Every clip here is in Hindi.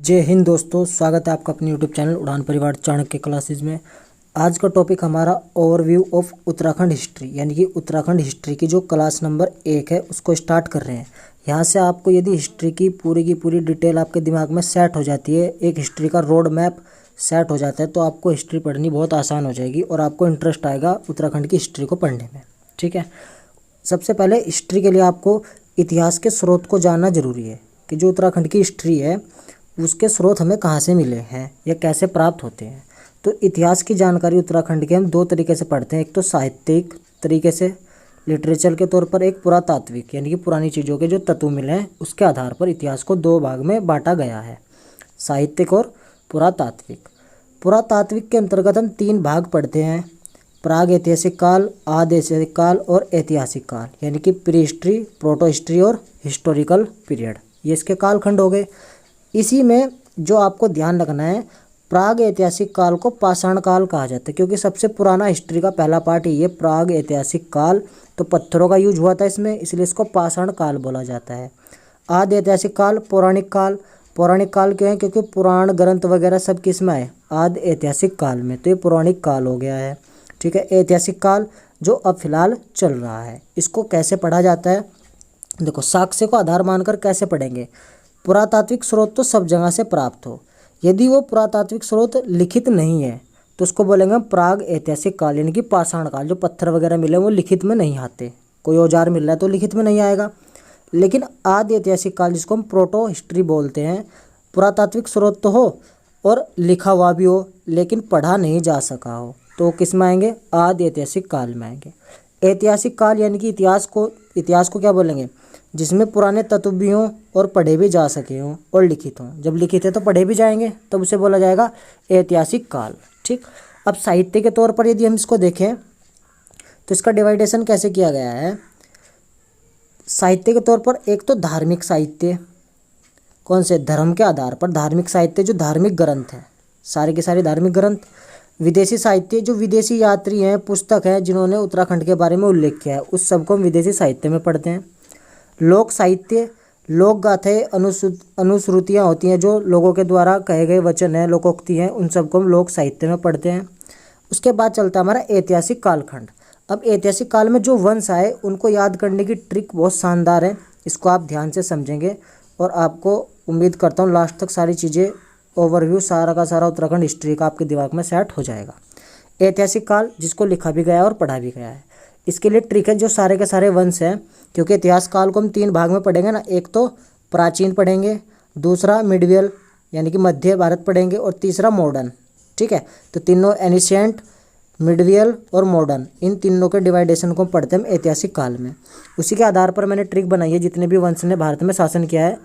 जय हिंद दोस्तों, स्वागत है आपका अपने यूट्यूब चैनल उड़ान परिवार चाणक्य क्लासेज में। आज का टॉपिक हमारा ओवरव्यू ऑफ उत्तराखंड हिस्ट्री, यानी कि उत्तराखंड हिस्ट्री की जो क्लास नंबर 1 है उसको स्टार्ट कर रहे हैं। यहाँ से आपको यदि हिस्ट्री की पूरी डिटेल आपके दिमाग में सेट हो जाती है, एक हिस्ट्री का रोड मैप सेट हो जाता है, तो आपको हिस्ट्री पढ़नी बहुत आसान हो जाएगी और आपको इंटरेस्ट आएगा उत्तराखंड की हिस्ट्री को पढ़ने में। ठीक है, सबसे पहले हिस्ट्री के लिए आपको इतिहास के स्रोत को जानना जरूरी है कि जो उत्तराखंड की हिस्ट्री है उसके स्रोत हमें कहाँ से मिले हैं या कैसे प्राप्त होते हैं। तो इतिहास की जानकारी उत्तराखंड के हम दो तरीके से पढ़ते हैं, एक तो साहित्यिक तरीके से लिटरेचर के तौर पर, एक पुरातात्विक यानी कि पुरानी चीज़ों के जो तत्व मिले हैं उसके आधार पर इतिहास को दो भाग में बांटा गया है, साहित्यिक और पुरातात्विक। पुरातात्विक के अंतर्गत हम 3 भाग पढ़ते हैं, प्राग ऐतिहासिक काल, आदि ऐतिहासिक काल और ऐतिहासिक काल, यानी कि प्री हिस्ट्री, प्रोटो हिस्ट्री और हिस्टोरिकल पीरियड, ये इसके कालखंड हो गए। इसी में जो आपको ध्यान रखना है, प्राग ऐतिहासिक काल को पाषाण काल कहा जाता है क्योंकि सबसे पुराना हिस्ट्री का पहला पार्ट ही ये प्राग ऐतिहासिक काल, तो पत्थरों का यूज हुआ था इसमें, इसलिए इसको पाषाण काल बोला जाता है। आदि ऐतिहासिक काल, पौराणिक काल। पौराणिक काल क्यों है? क्योंकि पुराण ग्रंथ वगैरह सब किस में आए? आदि ऐतिहासिक काल में, तो ये पौराणिक काल हो गया है। ठीक है, ऐतिहासिक काल जो अब फिलहाल चल रहा है, इसको कैसे पढ़ा जाता है? देखो, साक्ष्य को आधार मानकर कैसे पढ़ेंगे? पुरातात्विक स्रोत तो सब जगह से प्राप्त हो, यदि वो पुरातात्विक स्रोत लिखित नहीं है तो उसको बोलेंगे हम प्राग ऐतिहासिक काल, यानी कि पाषाण काल। जो पत्थर वगैरह मिले वो लिखित में नहीं आते, कोई औजार मिल रहा है तो लिखित में नहीं आएगा। लेकिन आदि ऐतिहासिक काल जिसको हम प्रोटो हिस्ट्री बोलते हैं, पुरातात्विक स्रोत तो हो और लिखा हुआ भी हो लेकिन पढ़ा नहीं जा सका हो, तो किस में आएंगे? आदि ऐतिहासिक काल में आएंगे। ऐतिहासिक काल यानी कि इतिहास को क्या बोलेंगे? जिसमें पुराने तत्व भी हों और पढ़े भी जा सके हों और लिखित हों। जब लिखित है तो पढ़े भी जाएंगे, तब उसे बोला जाएगा ऐतिहासिक काल। ठीक, अब साहित्य के तौर पर यदि हम इसको देखें तो इसका डिवाइडेशन कैसे किया गया है? साहित्य के तौर पर एक तो धार्मिक साहित्य, कौन से? धर्म के आधार पर धार्मिक साहित्य, जो धार्मिक ग्रंथ हैं, सारे के सारे धार्मिक ग्रंथ। विदेशी साहित्य, जो विदेशी यात्री हैं, पुस्तक हैं जिन्होंने उत्तराखंड के बारे में उल्लेख किया है, उस सबको हम विदेशी साहित्य में पढ़ते हैं। लोक साहित्य, लोक गाथाएँ, अनुश्रुतियाँ होती हैं, जो लोगों के द्वारा कहे गए वचन हैं, लोकोक्ति हैं, उन सबको हम लोक साहित्य में पढ़ते हैं। उसके बाद चलता है हमारा ऐतिहासिक कालखंड। अब ऐतिहासिक काल में जो वंश आए उनको याद करने की ट्रिक बहुत शानदार है, इसको आप ध्यान से समझेंगे और आपको उम्मीद करता हूँ लास्ट तक सारी चीज़ें, ओवरव्यू सारा का सारा उत्तराखंड हिस्ट्री का आपके दिमाग में सेट हो जाएगा। ऐतिहासिक काल जिसको लिखा भी गया है और पढ़ा भी गया है, इसके लिए ट्रिक है, जो सारे के सारे वंश हैं, क्योंकि इतिहास काल को हम 3 भाग में पढ़ेंगे ना, एक तो प्राचीन पढ़ेंगे, दूसरा मिडवियल यानी कि मध्य भारत पढ़ेंगे और तीसरा मॉडर्न। ठीक है, तो तीनों एनिशिएंट, मिडवियल और मॉडर्न, इन तीनों के डिवाइडेशन को पढ़ते हैं ऐतिहासिक काल में। उसी के आधार पर मैंने ट्रिक बनाई है, जितने भी वंश ने भारत में शासन किया है,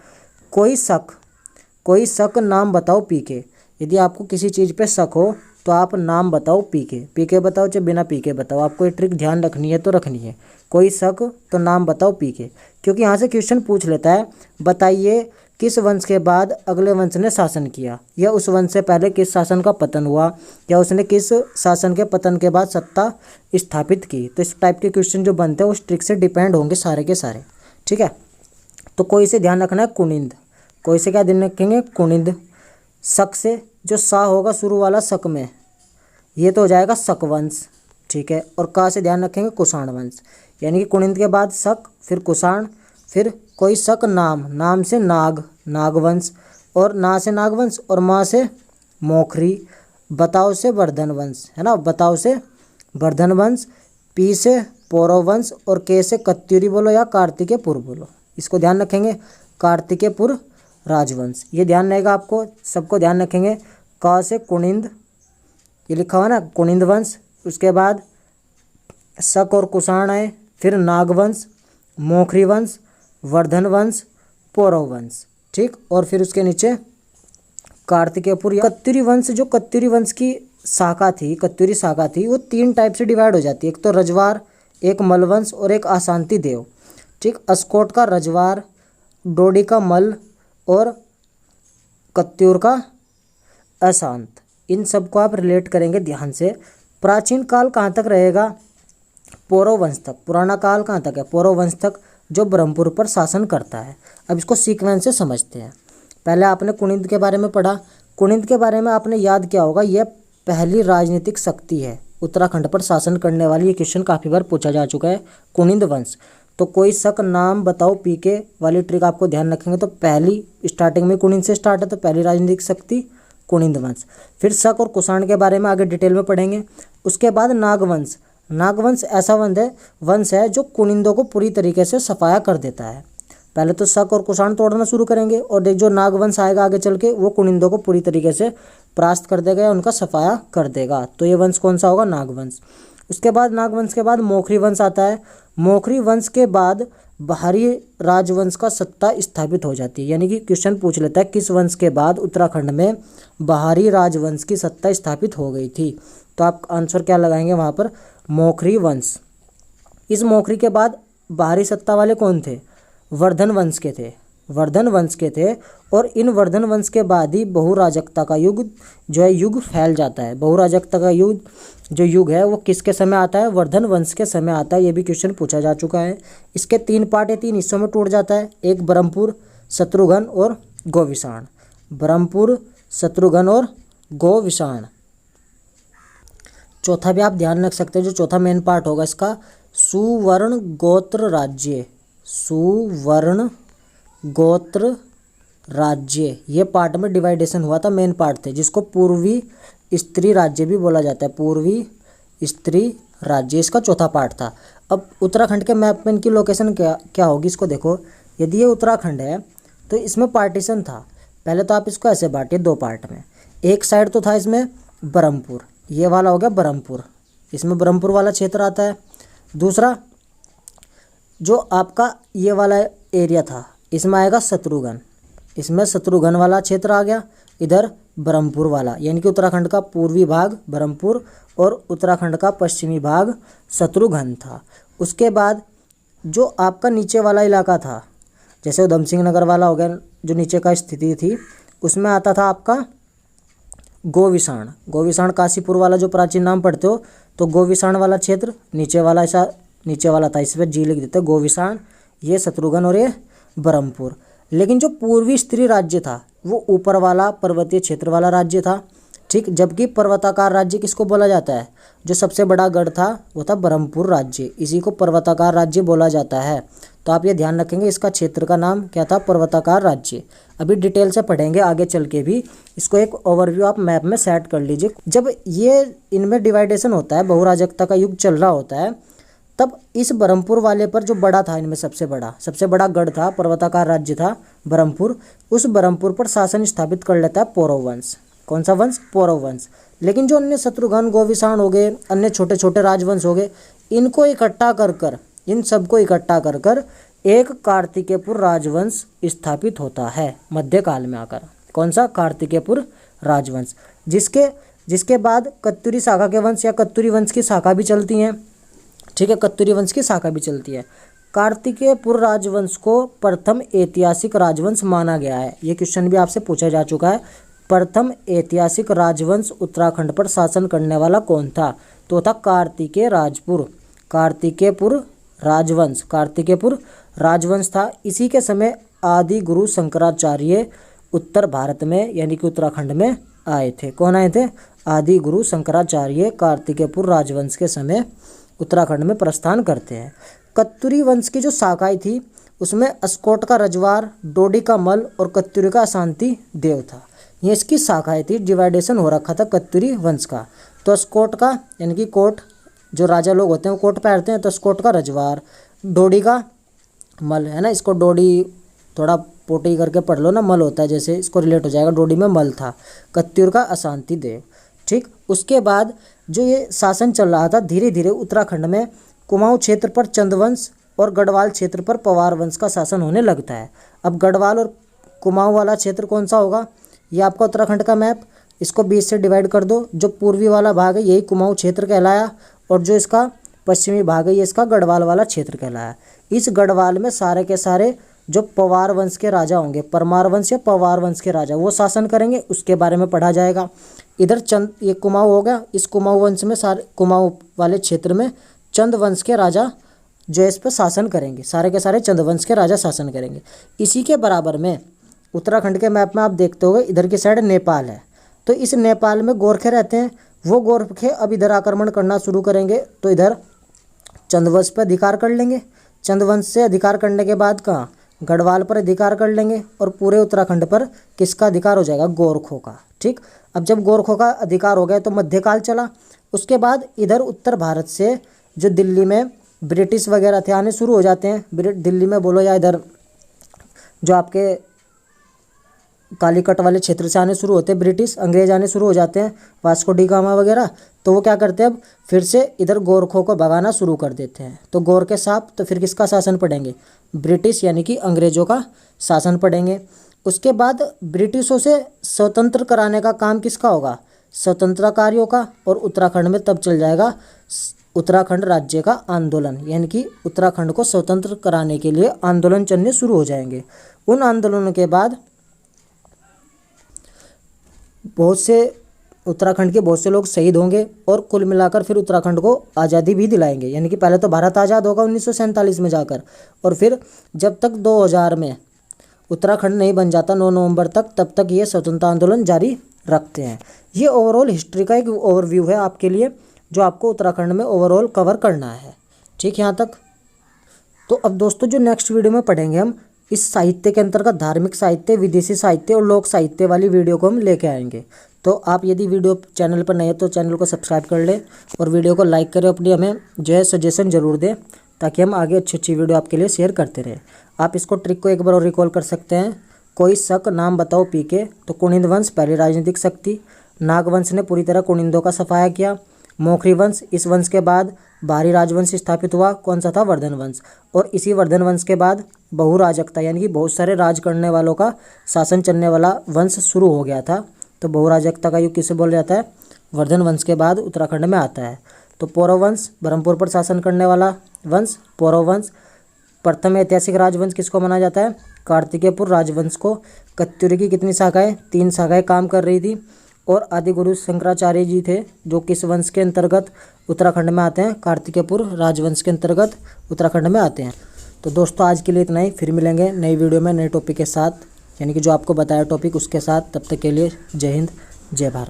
कोई शक नाम बताओ पीके। यदि आपको किसी चीज़ पे शक हो तो आप नाम बताओ पीके बताओ, चाहे बिना पीके बताओ, आपको ये ट्रिक ध्यान रखनी है तो रखनी है। कोई शक तो नाम बताओ पीके, क्योंकि यहाँ से क्वेश्चन पूछ लेता है, बताइए किस वंश के बाद अगले वंश ने शासन किया, या उस वंश से पहले किस शासन का पतन हुआ, या उसने किस शासन के पतन के बाद सत्ता स्थापित की। तो इस टाइप के क्वेश्चन जो बनते हैं उस ट्रिक से डिपेंड होंगे सारे के सारे। ठीक है, तो कोई से ध्यान रखना है कुनिंद, कोई से क्या ध्यान रखेंगे? कुनिंद। शक से जो सा होगा शुरू वाला शक में, ये तो हो जाएगा शक वंश। ठीक है, और का से ध्यान रखेंगे कुषाण वंश, यानी कि कुनिंद के बाद शक, फिर कुषाण, फिर कोई शक नाम से नागवंश, और ना से नागवंश, और माँ से मोखरी, बताओ से वर्धन वंश, है ना, बताओ से वर्धन वंश, पी से पौरव वंश, और के से कत्यूरी बोलो या कार्तिकेयपुर बोलो, इसको ध्यान रखेंगे, कार्तिकेयपुर राजवंश, ये ध्यान रहेगा आपको, सबको ध्यान रखेंगे। का से कुनिंद, ये लिखा हुआ ना, कुनिंद वंश। उसके बाद शक और कुषाण आए, फिर नागवंश, मोखरी वंश, वर्धन वंश, पौरव वंश। ठीक, और फिर उसके नीचे कार्तिकेयपुर या कत्यूरी वंश। जो कत्यूरी वंश की कत्यूरी शाखा थी, वो 3 टाइप से डिवाइड हो जाती है, एक तो रजवार, एक मलवंश और एक अशांति देव। ठीक, अस्कोट का रजवार, डोडी का मल और कत्यूर का अशांत, इन सब को आप रिलेट करेंगे ध्यान से। प्राचीन काल कहाँ तक रहेगा? पौरव वंश तक। पुराना काल कहाँ तक है? पौरव वंश तक, जो ब्रह्मपुर पर शासन करता है। अब इसको सीक्वेंस से समझते हैं। पहले आपने कुनिंद के बारे में पढ़ा। कुनिंद के बारे में आपने याद किया होगा, यह पहली राजनीतिक शक्ति है उत्तराखंड पर शासन करने वाली। ये क्वेश्चन काफ़ी बार पूछा जा चुका है। कुनिंद वंश, तो कोई शक नाम बताओ, पीके वाली ट्रिक आपको ध्यान रखेंगे तो पहली स्टार्टिंग में कुनिंद से स्टार्ट है, तो पहली राजनीतिक शक्ति कुनिंद वंश। फिर शक और कुषाण के बारे में आगे डिटेल में पढ़ेंगे। उसके बाद नागवंश। नागवंश ऐसा वंश है जो कुनिंदों को पूरी तरीके से सफाया कर देता है। पहले तो शक और कुषाण तोड़ना शुरू करेंगे और देख जो नागवंश आएगा आगे चल के वो कुनिंदों को पूरी तरीके से परास्त कर देगा या उनका सफाया कर देगा। तो ये वंश कौन सा होगा? नागवंश। उसके बाद नागवंश के बाद मोखरी वंश आता है। मोखरी वंश के बाद बाहरी राजवंश का सत्ता स्थापित हो जाती है। यानी कि क्वेश्चन पूछ लेता है किस वंश के बाद उत्तराखंड में बाहरी राजवंश की सत्ता स्थापित हो गई थी। तो आप आंसर क्या लगाएंगे वहाँ पर? मोखरी वंश। इस मोखरी के बाद बाहरी सत्ता वाले कौन थे? वर्धन वंश के थे। वर्धन वंश के थे और इन वर्धन वंश के बाद ही बहुराजकता का युग फैल जाता है। बहुराजकता का युग है वो किसके समय आता है? वर्धन वंश के समय आता है। ये भी क्वेश्चन पूछा जा चुका है। इसके 3 पार्ट है, 3 हिस्सों में टूट जाता है। एक ब्रह्मपुर, शत्रुघ्न और गोविषाण। ब्रह्मपुर, शत्रुघ्न और गोविषाण। चौथा भी आप ध्यान रख सकते हैं, जो चौथा मेन पार्ट होगा इसका, सुवर्ण गोत्र राज्य। सुवर्ण गोत्र राज्य, ये पार्ट में डिवाइडेशन हुआ था, मेन पार्ट थे, जिसको पूर्वी स्त्री राज्य भी बोला जाता है। पूर्वी स्त्री राज्य इसका चौथा पार्ट था। अब उत्तराखंड के मैप में इनकी लोकेशन क्या होगी इसको देखो। यदि ये उत्तराखंड है तो इसमें पार्टीशन था। पहले तो आप इसको ऐसे बांटिए 2 पार्ट में। एक साइड तो था इसमें ब्रह्मपुर, ये वाला हो गया ब्रह्मपुर, इसमें ब्रह्मपुर वाला क्षेत्र आता है। दूसरा जो आपका ये वाला एरिया था इसमें आएगा शत्रुघ्न, इसमें शत्रुघ्न वाला क्षेत्र आ गया। इधर ब्रह्मपुर वाला, यानी कि उत्तराखंड का पूर्वी भाग ब्रह्मपुर और उत्तराखंड का पश्चिमी भाग शत्रुघ्न था। उसके बाद जो आपका नीचे वाला इलाका था, जैसे उधम सिंह नगर वाला हो गया, जो नीचे का स्थिति थी, उसमें आता था आपका गोविषाण। गोविषाण काशीपुर वाला जो प्राचीन नाम पढ़ते हो, तो गोविषाण वाला क्षेत्र नीचे वाला, ऐसा नीचे वाला था, इस पर जी लिख देते हैं। गोविषाण, ये शत्रुघ्न और ये ब्रह्मपुर। लेकिन जो पूर्वी स्त्री राज्य था वो ऊपर वाला पर्वतीय क्षेत्र वाला राज्य था, ठीक। जबकि पर्वताकार राज्य किसको बोला जाता है? जो सबसे बड़ा गढ़ था वो था ब्रह्मपुर राज्य, इसी को पर्वताकार राज्य बोला जाता है। तो आप ये ध्यान रखेंगे, इसका क्षेत्र का नाम क्या था? पर्वताकार राज्य। अभी डिटेल से पढ़ेंगे आगे चल के भी, इसको एक ओवरव्यू आप मैप में सेट कर लीजिए। जब ये इनमें डिवाइडेशन होता है, बहुराजकता का युग चल रहा होता है, तब इस ब्रह्मपुर वाले पर जो बड़ा था, इनमें सबसे बड़ा गढ़ था, पर्वताकार राज्य था ब्रह्मपुर, उस ब्रह्मपुर पर शासन स्थापित कर लेता है पौरव वंश। कौन सा वंश? पौरव वंश। लेकिन जो अन्य शत्रुघ्न, गोविषाण हो गए, अन्य छोटे छोटे राजवंश हो गए, इनको इकट्ठा कर इन सबको इकट्ठा कर एक कार्तिकेयपुर राजवंश स्थापित होता है मध्यकाल में आकर। कौन सा? कार्तिकेयपुर राजवंश, जिसके बाद कत्यूरी शाखा के वंश या कत्यूरी वंश की शाखा भी चलती हैं, ठीक है। कत्यूरी वंश की शाखा भी चलती है। कार्तिकेयपुर राजवंश को प्रथम ऐतिहासिक राजवंश माना गया है। ये क्वेश्चन भी आपसे पूछा जा चुका है। प्रथम ऐतिहासिक राजवंश उत्तराखंड पर शासन करने वाला कौन था? तो था कार्तिकेय राजपुर। कार्तिकेयपुर राजवंश था। इसी के समय आदि गुरु शंकराचार्य उत्तर भारत में यानी कि उत्तराखंड में आए थे। कौन आए थे? आदि गुरु शंकराचार्य कार्तिकेयपुर राजवंश के समय उत्तराखंड में प्रस्थान करते हैं। कत्यूरी वंश की जो शाखाएं थी उसमें अस्कोट का रजवार, डोडी का मल और कत्यूरी का अशांति देव था। ये इसकी शाखाएं थी। डिवाइडेशन हो रखा था कत्यूरी वंश का। तो अस्कोट का यानी कि कोट, जो राजा लोग होते हैं वो कोट पहनते हैं, तो अस्कोट का रजवार, डोडी का मल है ना, इसको डोडी थोड़ा पोटी करके पढ़ लो ना, मल होता है, जैसे इसको रिलेट हो जाएगा। डोडी में मल था। कत्यूर का अशांति देव, ठीक। उसके बाद जो ये शासन चल रहा था, धीरे धीरे उत्तराखंड में कुमाऊं क्षेत्र पर चंदवंश और गढ़वाल क्षेत्र पर पवार वंश का शासन होने लगता है। अब गढ़वाल और कुमाऊं वाला क्षेत्र कौन सा होगा? ये आपका उत्तराखंड का मैप, इसको 20 से डिवाइड कर दो। जो पूर्वी वाला भाग है यही कुमाऊं क्षेत्र कहलाया और जो इसका पश्चिमी भाग है ये इसका गढ़वाल वाला क्षेत्र कहलाया। इस गढ़वाल में सारे के सारे जो पवार वंश के राजा होंगे, परमार वंश या पवार वंश के राजा, वो शासन करेंगे, उसके बारे में पढ़ा जाएगा। इधर ये कुमाऊं हो गया, इस कुमाऊं वंश में कुमाऊं वाले क्षेत्र में चंद वंश के राजा जो इस पर शासन करेंगे, सारे के सारे चंद वंश के राजा शासन करेंगे। इसी के बराबर में उत्तराखंड के मैप में आप देखते होगे इधर की साइड नेपाल है, तो इस नेपाल में गोरखे रहते हैं। वो गोरखे अब इधर आक्रमण करना शुरू करेंगे, तो इधर चंदवंश पर अधिकार कर लेंगे। चंदवंश से अधिकार करने के बाद कहाँ गढ़वाल पर अधिकार कर लेंगे, और पूरे उत्तराखंड पर किसका अधिकार हो जाएगा, गोरखों का। ठीक, अब जब गोरखों का अधिकार हो गया तो मध्यकाल चला। उसके बाद इधर उत्तर भारत से जो दिल्ली में ब्रिटिश वगैरह थे आने शुरू हो जाते हैं। दिल्ली में बोलो या इधर जो आपके कालीकट वाले क्षेत्र से आने शुरू होते हैं ब्रिटिश, अंग्रेज आने शुरू हो जाते हैं, वास्को डी गामा वगैरह। तो वो क्या करते हैं, अब फिर से इधर गोरखों को भगाना शुरू कर देते हैं। तो गोर के साथ तो फिर किसका शासन पड़ेंगे, ब्रिटिश यानी कि अंग्रेजों का शासन पड़ेंगे। उसके बाद ब्रिटिशों से स्वतंत्र कराने का काम किसका होगा, स्वतंत्रकारियों का। और उत्तराखंड में तब चल जाएगा उत्तराखंड राज्य का आंदोलन, यानी कि उत्तराखंड को स्वतंत्र कराने के लिए आंदोलन चलने शुरू हो जाएंगे। उन आंदोलनों के बाद बहुत से उत्तराखंड के बहुत से लोग शहीद होंगे, और कुल मिलाकर फिर उत्तराखंड को आज़ादी भी दिलाएंगे। यानी कि पहले तो भारत आज़ाद होगा 1947 में जाकर, और फिर जब तक 2000 में उत्तराखंड नहीं बन जाता 9 नवंबर तक, तब तक ये स्वतंत्रता आंदोलन जारी रखते हैं। ये ओवरऑल हिस्ट्री का एक ओवरव्यू है आपके लिए, जो आपको उत्तराखंड में ओवरऑल कवर करना है। ठीक, यहाँ तक। तो अब दोस्तों जो नेक्स्ट वीडियो में पढ़ेंगे हम, इस साहित्य के अंतर्गत धार्मिक साहित्य, विदेशी साहित्य और लोक साहित्य वाली वीडियो को हम लेके आएंगे। तो आप यदि वीडियो चैनल पर नए हैं तो चैनल को सब्सक्राइब कर लें, और वीडियो को लाइक करें, अपनी हमें जो है सजेशन ज़रूर दें, ताकि हम आगे अच्छी अच्छी वीडियो आपके लिए शेयर करते रहें। आप इसको ट्रिक को एक बार और रिकॉल कर सकते हैं। कोई शक नाम बताओ पी के, तो कुनिंद वंश पहली राजनीतिक शक्ति, नागवंश ने पूरी तरह कुनिंदों का सफाया किया। मोखरी वंश, इस वंश के बाद भारी राजवंश स्थापित हुआ, कौन सा था, वर्धन वंश। और इसी वर्धन वंश के बाद बहुराजकता यानी कि बहुत सारे राज करने वालों का शासन चलने वाला वंश शुरू हो गया था। तो बहुराजकता का युग किसे बोला जाता है, वर्धन वंश के बाद उत्तराखंड में आता है। तो पौरव वंश, ब्रह्मपुर पर शासन करने वाला वंश पौरव वंश। प्रथम ऐतिहासिक राजवंश किसको माना जाता है, कार्तिकेयपुर राजवंश को। कत्यूरी की कितनी शाखाएं, 3 शाखाएं काम कर रही थी। और आदि गुरु शंकराचार्य जी थे, जो किस वंश के अंतर्गत उत्तराखंड में आते हैं, कार्तिकेयपुर राजवंश के अंतर्गत उत्तराखंड में आते हैं। तो दोस्तों आज के लिए इतना ही, फिर मिलेंगे नई वीडियो में नए टॉपिक के साथ, यानी कि जो आपको बताया टॉपिक उसके साथ। तब तक के लिए जय हिंद, जय भारत।